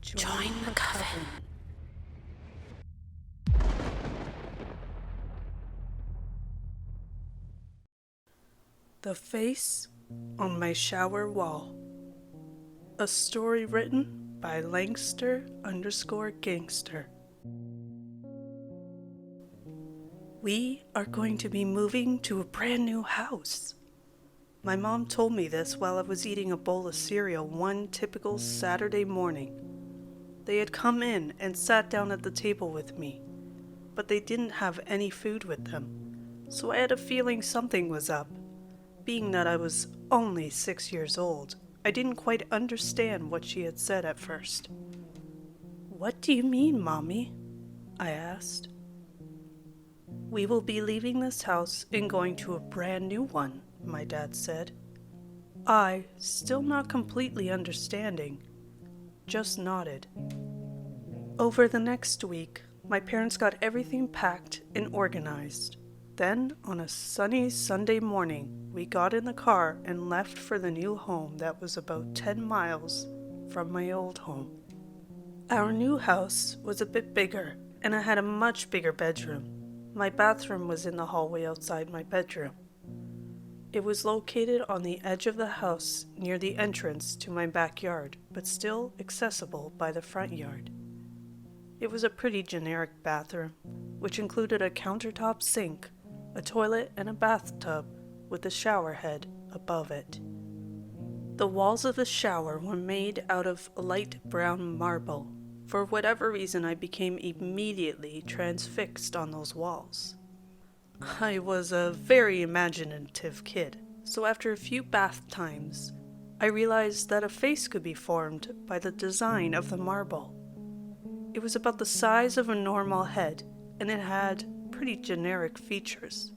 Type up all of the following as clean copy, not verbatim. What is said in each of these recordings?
Join the coven. The face on my shower wall. A story written by Langster_Gangster. We are going to be moving to a brand new house. My mom told me this while I was eating a bowl of cereal one typical Saturday morning. They had come in and sat down at the table with me, but they didn't have any food with them, so I had a feeling something was up. Being that I was only 6 years old, I didn't quite understand what she had said at first. "What do you mean, Mommy?" I asked. "We will be leaving this house and going to a brand new one," my dad said. I, still not completely understanding, just nodded. Over the next week, my parents got everything packed and organized. Then, on a sunny Sunday morning, we got in the car and left for the new home that was about 10 miles from my old home. Our new house was a bit bigger, and I had a much bigger bedroom. My bathroom was in the hallway outside my bedroom. It was located on the edge of the house near the entrance to my backyard, but still accessible by the front yard. It was a pretty generic bathroom, which included a countertop sink, a toilet, and a bathtub with a shower head above it. The walls of the shower were made out of light brown marble. For whatever reason, I became immediately transfixed on those walls. I was a very imaginative kid, so after a few bath times, I realized that a face could be formed by the design of the marble. It was about the size of a normal head, and it had pretty generic features.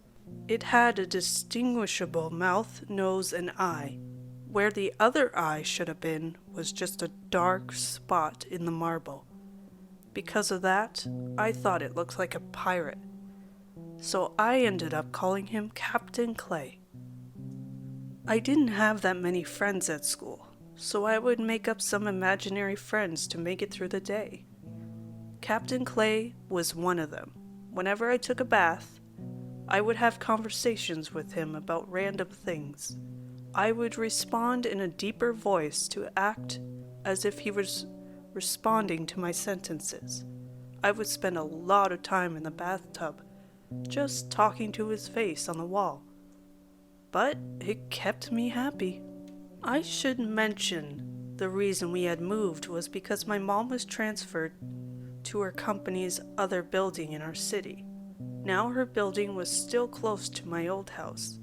It had a distinguishable mouth, nose, and eye. Where the other eye should have been was just a dark spot in the marble. Because of that, I thought it looked like a pirate. So I ended up calling him Captain Clay. I didn't have that many friends at school, so I would make up some imaginary friends to make it through the day. Captain Clay was one of them. Whenever I took a bath, I would have conversations with him about random things. I would respond in a deeper voice to act as if he was responding to my sentences. I would spend a lot of time in the bathtub, just talking to his face on the wall. But it kept me happy. I should mention the reason we had moved was because my mom was transferred to her company's other building in our city. Now her building was still close to my old house,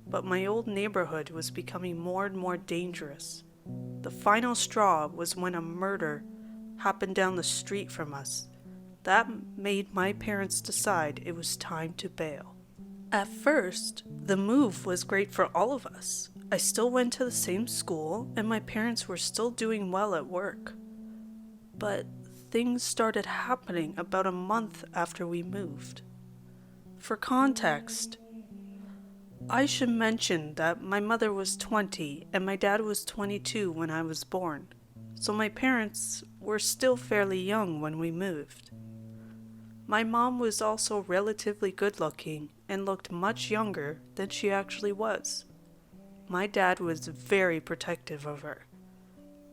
but my old neighborhood was becoming more and more dangerous. The final straw was when a murder happened down the street from us. That made my parents decide it was time to bail. At first, the move was great for all of us. I still went to the same school, and my parents were still doing well at work. But things started happening about a month after we moved. For context, I should mention that my mother was 20 and my dad was 22 when I was born, so my parents were still fairly young when we moved. My mom was also relatively good-looking and looked much younger than she actually was. My dad was very protective of her,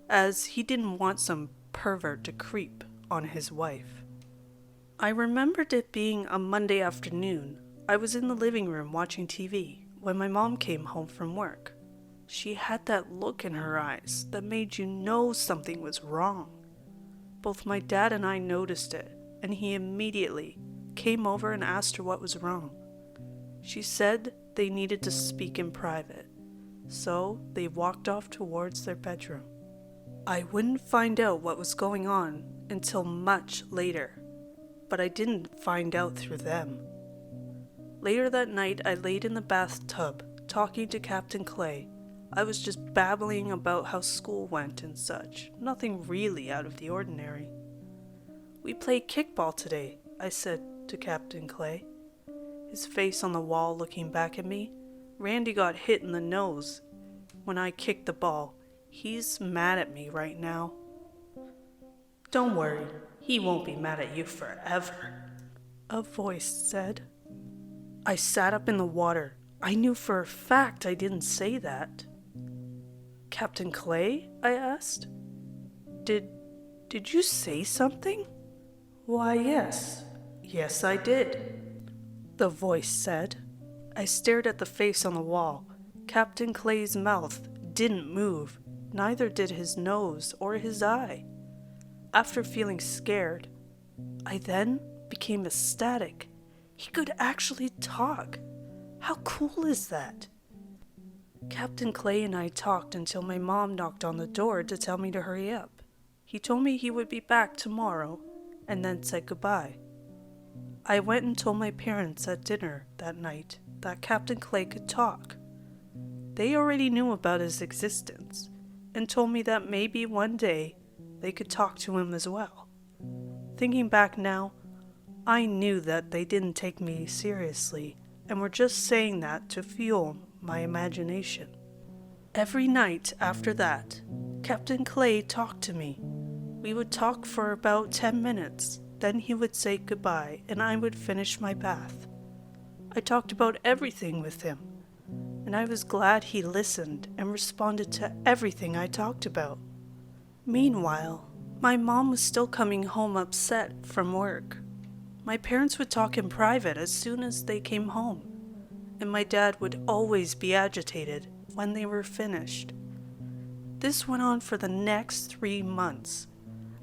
as he didn't want some pervert to creep on his wife. I remembered it being a Monday afternoon. I was in the living room watching TV when my mom came home from work. She had that look in her eyes that made you know something was wrong. Both my dad and I noticed it, and he immediately came over and asked her what was wrong. She said they needed to speak in private, so they walked off towards their bedroom. I wouldn't find out what was going on until much later, but I didn't find out through them. Later that night, I laid in the bathtub, talking to Captain Clay. I was just babbling about how school went and such, nothing really out of the ordinary. "We played kickball today," I said to Captain Clay, his face on the wall looking back at me. "Randy got hit in the nose when I kicked the ball. He's mad at me right now." Don't worry, he won't be mad at you forever, a voice said. I sat up in the water. I knew for a fact I didn't say that. Captain Clay? I asked. Did you say something? Why, yes. Yes, I did, the voice said. I stared at the face on the wall. Captain Clay's mouth didn't move, neither did his nose or his eye. After feeling scared, I then became ecstatic. He could actually talk. How cool is that? Captain Clay and I talked until my mom knocked on the door to tell me to hurry up. He told me he would be back tomorrow, and then said goodbye. I went and told my parents at dinner that night that Captain Clay could talk. They already knew about his existence, and told me that maybe one day they could talk to him as well. Thinking back now, I knew that they didn't take me seriously and were just saying that to fuel my imagination. Every night after that, Captain Clay talked to me. We would talk for about 10 minutes, then he would say goodbye and I would finish my bath. I talked about everything with him, and I was glad he listened and responded to everything I talked about. Meanwhile, my mom was still coming home upset from work. My parents would talk in private as soon as they came home, and my dad would always be agitated when they were finished. This went on for the next 3 months.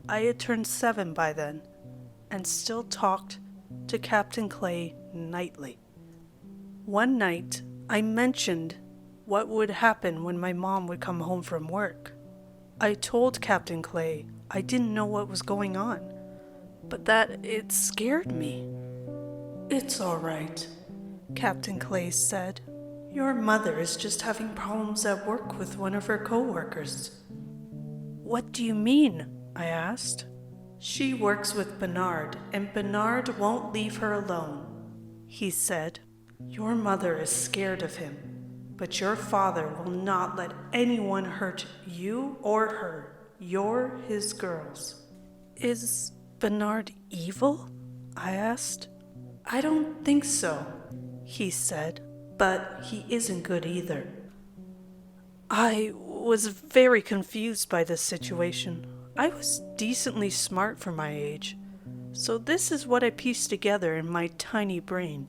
I had turned 7 by then, and still talked to Captain Clay nightly. One night, I mentioned what would happen when my mom would come home from work. I told Captain Clay I didn't know what was going on, but that it scared me. It's all right, Captain Clay said. Your mother is just having problems at work with one of her co-workers. What do you mean? I asked. She works with Bernard, and Bernard won't leave her alone, he said. Your mother is scared of him, but your father will not let anyone hurt you or her. You're his girls. Is Bernard evil? I asked. I don't think so, he said, but he isn't good either. I was very confused by this situation. I was decently smart for my age, so this is what I pieced together in my tiny brain.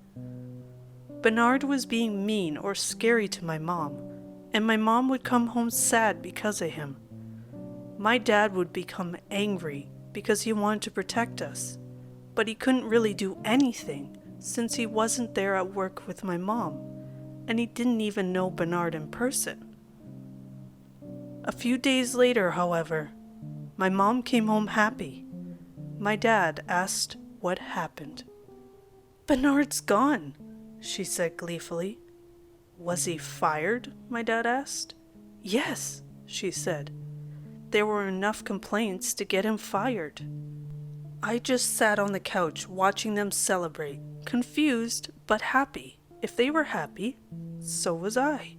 Bernard was being mean or scary to my mom, and my mom would come home sad because of him. My dad would become angry because he wanted to protect us, but he couldn't really do anything since he wasn't there at work with my mom, and he didn't even know Bernard in person. A few days later, however, my mom came home happy. My dad asked what happened. Bernard's gone, she said gleefully. Was he fired? My dad asked. Yes, she said. There were enough complaints to get him fired. I just sat on the couch watching them celebrate, confused but happy. If they were happy, so was I.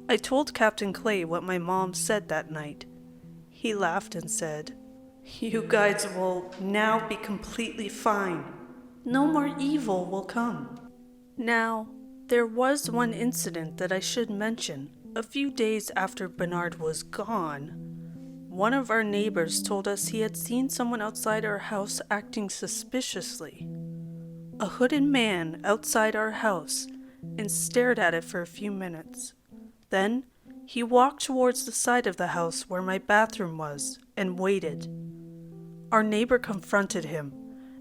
I told Captain Clay what my mom said that night. He laughed and said, "You guys will now be completely fine. No more evil will come." Now, there was one incident that I should mention. A few days after Bernard was gone, one of our neighbors told us he had seen someone outside our house acting suspiciously. A hooded man outside our house and stared at it for a few minutes. Then, he walked towards the side of the house where my bathroom was and waited. Our neighbor confronted him,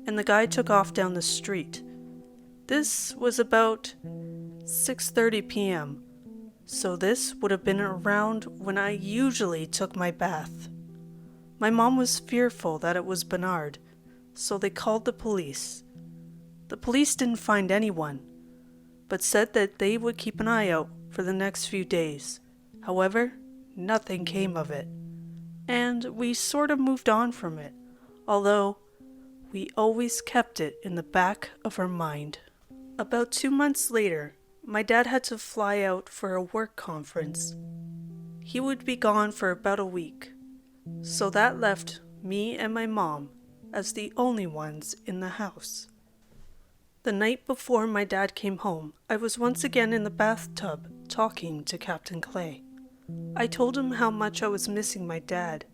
and the guy took off down the street. This was about 6:30 p.m., so this would have been around when I usually took my bath. My mom was fearful that it was Bernard, so they called the police. The police didn't find anyone, but said that they would keep an eye out for the next few days. However, nothing came of it, and we sort of moved on from it, although we always kept it in the back of our mind. About 2 months later, my dad had to fly out for a work conference. He would be gone for about a week, so that left me and my mom, as the only ones in the house. The night before my dad came home, I was once again in the bathtub talking to Captain Clay. I told him how much I was missing my dad,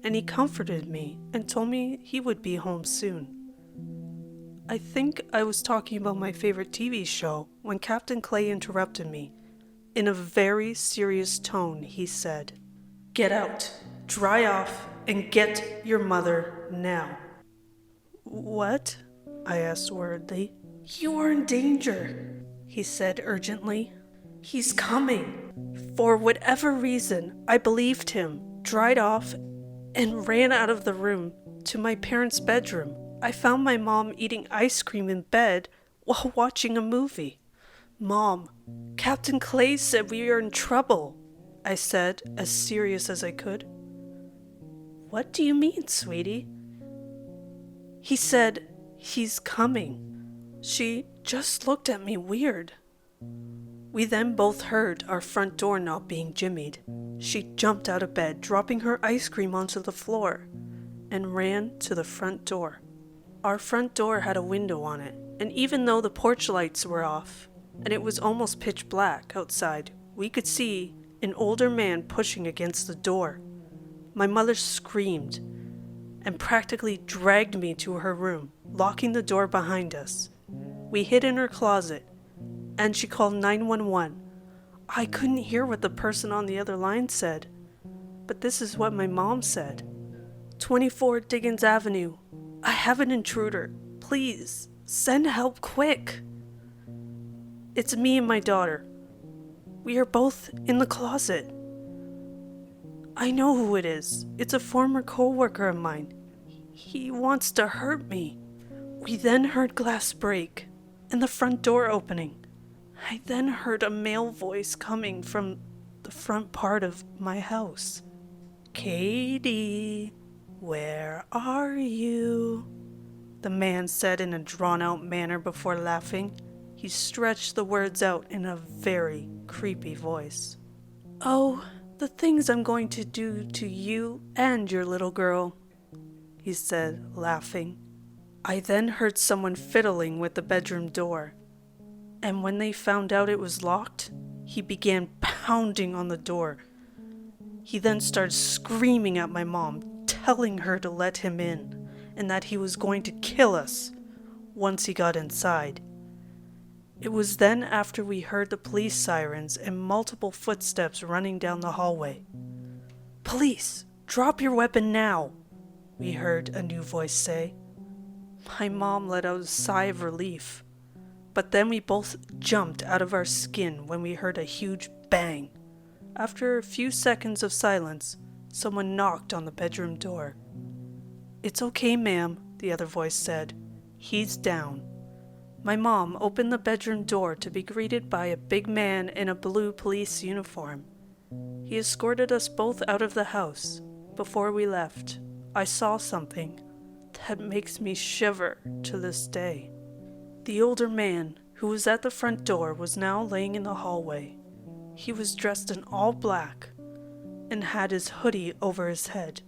and he comforted me and told me he would be home soon. I think I was talking about my favorite TV show when Captain Clay interrupted me. In a very serious tone, he said, "Get out, dry off, and get your mother now." "What?" I asked worriedly. "You are in danger," he said urgently. "He's coming." For whatever reason, I believed him, dried off, and ran out of the room to my parents' bedroom. I found my mom eating ice cream in bed while watching a movie. "Mom, Captain Clay said we are in trouble," I said, as serious as I could. "What do you mean, sweetie?" "He said he's coming." She just looked at me weird. We then both heard our front door knob being jimmied. She jumped out of bed, dropping her ice cream onto the floor, and ran to the front door. Our front door had a window on it, and even though the porch lights were off, and it was almost pitch black outside, we could see an older man pushing against the door. My mother screamed and practically dragged me to her room, locking the door behind us. We hid in her closet, and she called 911. I couldn't hear what the person on the other line said, but this is what my mom said. 24 Diggins Avenue. I have an intruder. Please, send help quick. It's me and my daughter. We are both in the closet. I know who it is. It's a former co-worker of mine. He wants to hurt me. We then heard glass break and the front door opening. I then heard a male voice coming from the front part of my house. "Katie, where are you?" the man said in a drawn-out manner before laughing. He stretched the words out in a very creepy voice. "Oh, the things I'm going to do to you and your little girl," he said, laughing. I then heard someone fiddling with the bedroom door, and when they found out it was locked, he began pounding on the door. He then started screaming at my mom, telling her to let him in, and that he was going to kill us once he got inside. It was then after we heard the police sirens and multiple footsteps running down the hallway. "Police, drop your weapon now," we heard a new voice say. My mom let out a sigh of relief, but then we both jumped out of our skin when we heard a huge bang. After a few seconds of silence, someone knocked on the bedroom door. "It's okay, ma'am," the other voice said. "He's down." My mom opened the bedroom door to be greeted by a big man in a blue police uniform. He escorted us both out of the house. Before we left, I saw something that makes me shiver to this day. The older man, who was at the front door, was now laying in the hallway. He was dressed in all black and had his hoodie over his head.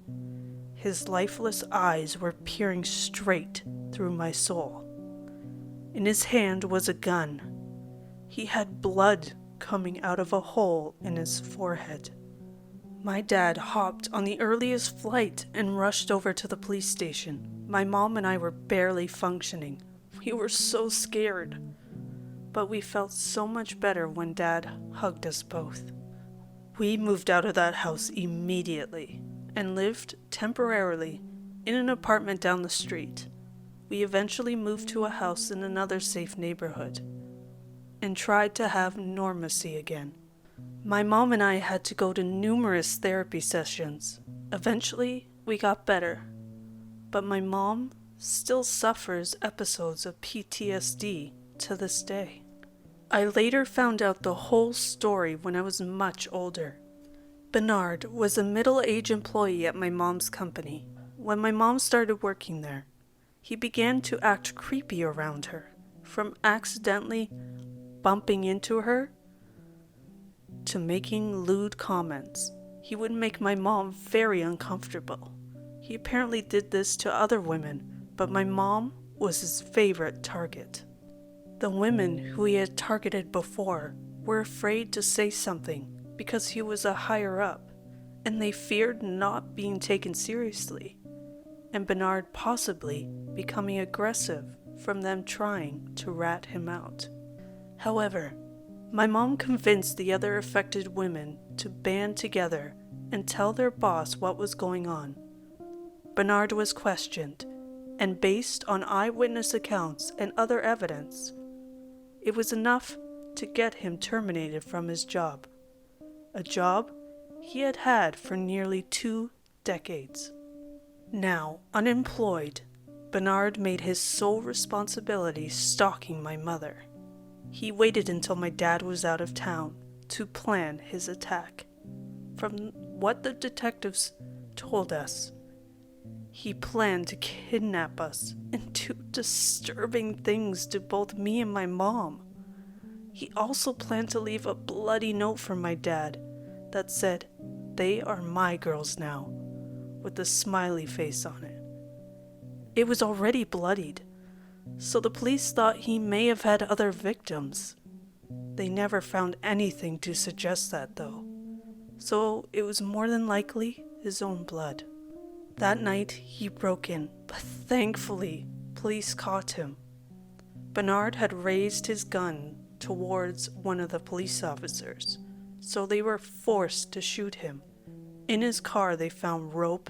His lifeless eyes were peering straight through my soul. In his hand was a gun. He had blood coming out of a hole in his forehead. My dad hopped on the earliest flight and rushed over to the police station. My mom and I were barely functioning. We were so scared. But we felt so much better when Dad hugged us both. We moved out of that house immediately and lived temporarily in an apartment down the street. We eventually moved to a house in another safe neighborhood and tried to have normalcy again. My mom and I had to go to numerous therapy sessions. Eventually, we got better, but my mom still suffers episodes of PTSD to this day. I later found out the whole story when I was much older. Bernard was a middle-aged employee at my mom's company. When my mom started working there, he began to act creepy around her, from accidentally bumping into her to making lewd comments. He would make my mom very uncomfortable. He apparently did this to other women, but my mom was his favorite target. The women who he had targeted before were afraid to say something because he was a higher up, and they feared not being taken seriously, and Bernard possibly becoming aggressive from them trying to rat him out. However, my mom convinced the other affected women to band together and tell their boss what was going on. Bernard was questioned, and based on eyewitness accounts and other evidence, it was enough to get him terminated from his job, a job he had had for nearly 2 decades. Now unemployed, Bernard made his sole responsibility stalking my mother. He waited until my dad was out of town to plan his attack. From what the detectives told us, he planned to kidnap us and do disturbing things to both me and my mom. He also planned to leave a bloody note for my dad that said, "They are my girls now," with a smiley face on it. It was already bloodied, so the police thought he may have had other victims. They never found anything to suggest that, though, so it was more than likely his own blood. That night, he broke in, but thankfully, police caught him. Bernard had raised his gun towards one of the police officers, so they were forced to shoot him. In his car, they found rope,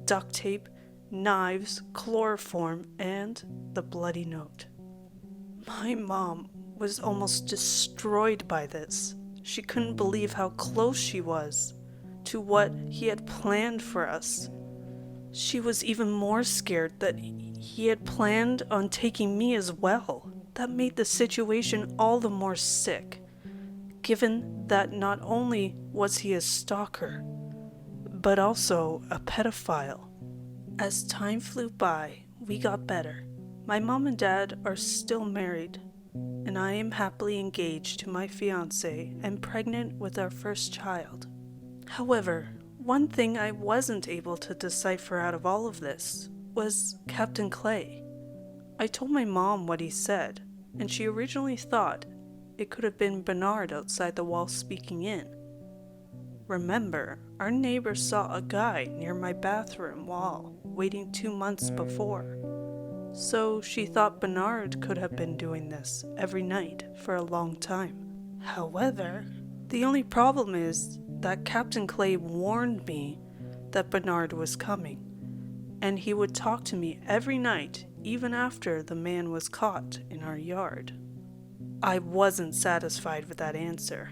duct tape, knives, chloroform, and the bloody note. My mom was almost destroyed by this. She couldn't believe how close she was to what he had planned for us. She was even more scared that he had planned on taking me as well. That made the situation all the more sick, given that not only was he a stalker, but also a pedophile. As time flew by, we got better. My mom and dad are still married, and I am happily engaged to my fiancé and pregnant with our first child. However, one thing I wasn't able to decipher out of all of this was Captain Clay. I told my mom what he said, and she originally thought it could have been Bernard outside the wall speaking in. Remember, our neighbor saw a guy near my bathroom wall waiting 2 months before, so she thought Bernard could have been doing this every night for a long time. However, the only problem is that Captain Clay warned me that Bernard was coming, and he would talk to me every night, even after the man was caught in our yard. I wasn't satisfied with that answer,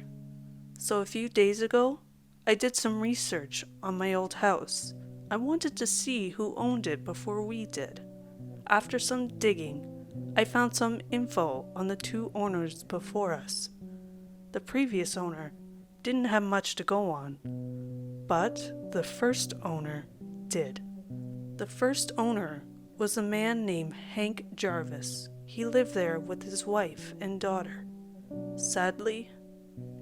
so a few days ago, I did some research on my old house. I wanted to see who owned it before we did. After some digging, I found some info on the 2 owners before us. The previous owner didn't have much to go on, but the first owner did. The first owner was a man named Hank Jarvis. He lived there with his wife and daughter. Sadly,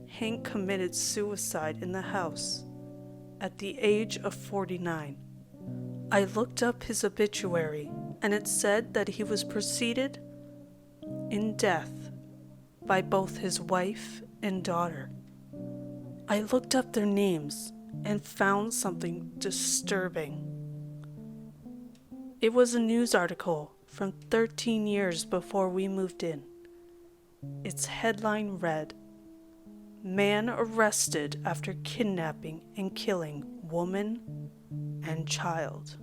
Hank committed suicide in the house at the age of 49. I looked up his obituary, and it said that he was preceded in death by both his wife and daughter. I looked up their names and found something disturbing. It was a news article from 13 years before we moved in. Its headline read, "Man arrested after kidnapping and killing woman and child."